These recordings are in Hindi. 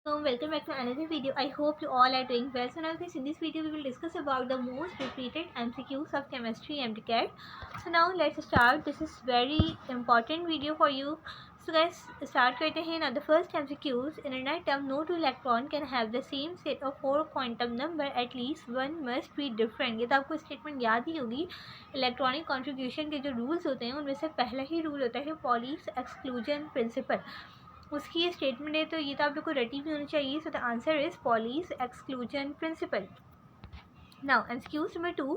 So welcome back to another video. I hope you all are doing well. So now guys, in this video we will discuss about the most repeated MCQs of chemistry MCAT. So now let's start. This is very important video for you. So guys, start करते हैं. Now the first MCQs in an atom, no two electron can have the same set of 4 quantum number. At least one must be different. ये तो आपको स्टेटमेंट याद ही होगी. इलेक्ट्रॉनिक कॉन्ट्रीब्यूशन के जो रूल्स होते हैं उनमें से पहला ही रूल होता है पॉलीस एक्सक्लूजन प्रिंसिपल. उसकी ये स्टेटमेंट है तो ये तो आप लोग को रटी भी होनी चाहिए. So the answer is polish exclusion principle. Now MCQ number 2,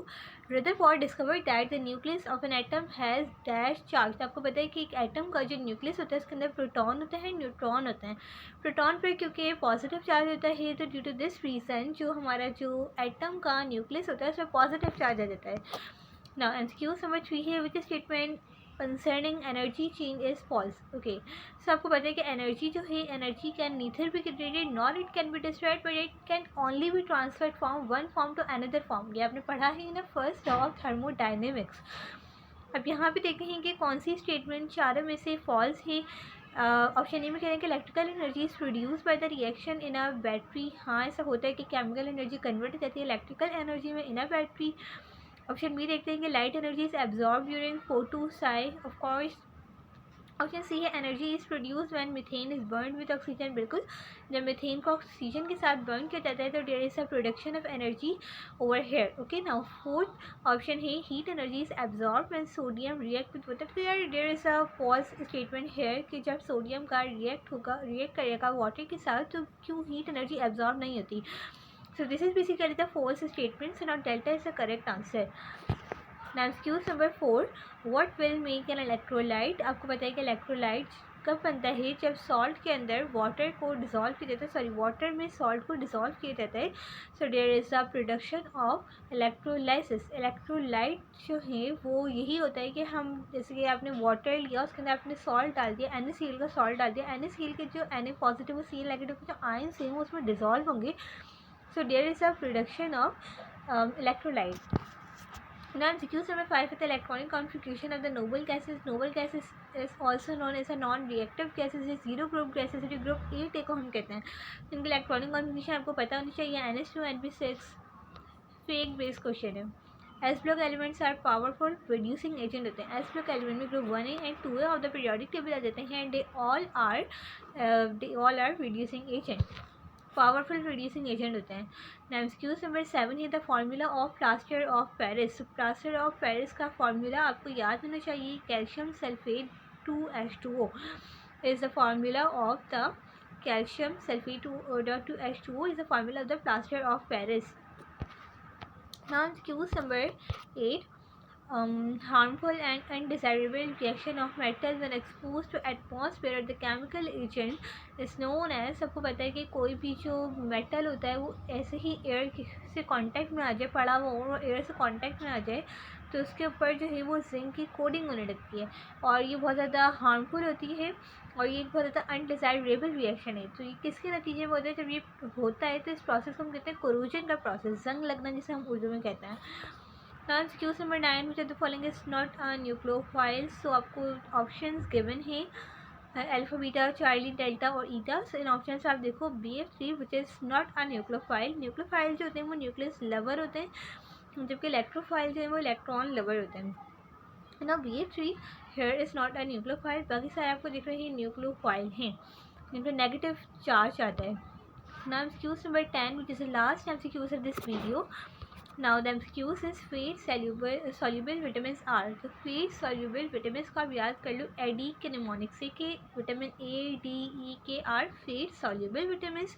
Rutherford discovered that the nucleus of an atom has dash charge. तो आपको पता है कि एक एटम का जो न्यूक्लियस होता है उसके अंदर प्रोटॉन होता है, न्यूट्रॉन होता है. प्रोटॉन पर क्योंकि पॉजिटिव चार्ज होता है तो ड्यू टू दिस रीज़न जो हमारा जो एटम का न्यूक्लियस होता है उसमें पॉजिटिव चार्ज आ जाता है. नाउ MCQ नंबर 3 है which statement concerning energy change is false. Okay, so आपको पता है कि एनर्जी जो है energy can neither be created nor it can be destroyed but it can only be transferred from one form to another form. ये आपने पढ़ा है ना फर्स्ट लॉ ऑफ थर्मोडायनेमिक्स. अब यहाँ पे देखते हैं कि कौन सी स्टेटमेंट चारों में से फॉल्स है. ऑप्शन ए में कह रहे हैं कि electrical energy is produce by the reaction in a battery. हाँ, ऐसा होता है कि केमिकल एनर्जी कन्वर्ट हो जाती है इलेक्ट्रिकल एनर्जी में in a battery. Option B देखते हैं कि light energy is absorb during photosynthesis. Of course option C है energy is produce when methane is burn with oxygen. बिल्कुल, जब मीथेन को ऑक्सीजन के साथ बर्न किया जाता है तो there is a production of energy over here. Okay, now fourth option है heat energy is absorb when sodium react with water. There is a false statement here कि जब सोडियम का रिएक्ट करेगा वाटर के साथ तो क्यों हीट एनर्जी एब्जॉर्ब नहीं होती. So this is basically the false statement. So now delta is the correct answer. Now excuse number 4, what will make an electrolyte. आपको पता है कि electrolyte कब बनता है जब सॉल्ट के अंदर वाटर को डिज़ोल्व किया जाता है, सॉरी वाटर में सॉल्ट को डिज़ोल्व किया जाता है. So there is a production of electrolysis. Electrolyte जो है वो यही होता है कि हम जैसे कि आपने वाटर लिया उसके अंदर आपने सॉल्ट डाल दिया, NaCl का सॉल्ट डाल दिया, NaCl के जो Na पॉजिटिव और Cl नेगेटिव के जो आयंस हैं वो उसमें डिज़ोल्व होंगे. So there is a production of electrolyte. Now MCQ number 5 is the electronic configuration of the noble gases. Noble gases is also known as a non-reactive gases. ये zero group gases है, group 8 को हम कहते हैं. इनका electronic configuration आपको पता होनी चाहिए. NH2 NP6 fact base question है. S block elements are powerful reducing agent होते हैं. एस ब्लॉक एलिमेंट में group 1 and 2 of the periodic table आ जाते हैं. They all are reducing agent, powerful reducing agent होते हैं. MCQ नंबर 7 है the formula of plaster of Paris. Plaster of Paris का फार्मूला आपको याद होना चाहिए. Calcium sulphate 2H2O is the formula of the calcium sulphate 2H2O is the formula of the plaster of Paris. Now MCQ number 8, harmful and undesirable reaction of metal when exposed to atmosphere. The chemical agent is known as. सबको पता है कि कोई भी जो मेटल होता है वो ऐसे ही एयर से कांटेक्ट में आ जाए, पड़ा हुआ और एयर से कांटेक्ट में आ जाए तो उसके ऊपर जो है वो जिंक की कोडिंग होने लगती है और ये बहुत ज़्यादा हार्मफुल होती है और ये एक बहुत ज़्यादा अनडिज़ायरेबल रिएक्शन है. तो ये किसके नतीजे में होता है. जब ये होता है तो इस प्रोसेस को हम कहते हैं कोरूजन का प्रोसेस, जंग लगना जिसे हम उर्दू में कहते हैं. Now MCQ number 9 which of the following is not a nucleophile. सो आपको ऑप्शंस गिवन है अल्फा बीटा चार्ली डेल्टा और ईटा. सो इन ऑप्शन से आप देखो BF3 which is not a nucleophile. Nucleophile जो होते हैं वो न्यूक्लियस लवर होते हैं जबकि इलेक्ट्रोफाइल जो है वो इलेक्ट्रॉन लवर होते हैं. ना BF3 here is not a nucleophile. बाकी सारे आपको दिख रहे हैं न्यूक्लियोफाइल हैं जिन पर नेगेटिव चार्ज आता है. ना MCQ number 10 which is the last MCQ of this video. Now the MCQs is feed soluble vitamins are. तो feed soluble vitamins को आप याद कर लो AD के निमोनिक से कि विटामिन A, D, E के आर feed soluble vitamins,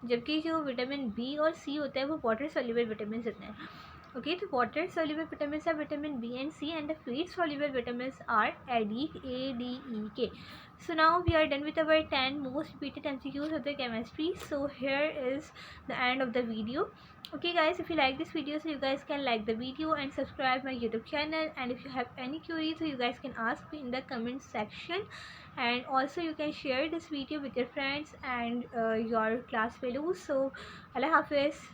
जबकि जो विटामिन B और C होता है वो water soluble vitamins होते हैं. Okay, तो water soluble vitamins are vitamin B and C and the feed soluble vitamins are AD, A, D, E, K. So now we are done with our 10 most repeated MCQs of the chemistry. So here is the end of the video. Okay guys, if you like this video, so you guys can like the video and subscribe my YouTube channel, and if you have any queries, so you guys can ask me in the comment section, and also you can share this video with your friends and your class fellows. So Allah Hafiz.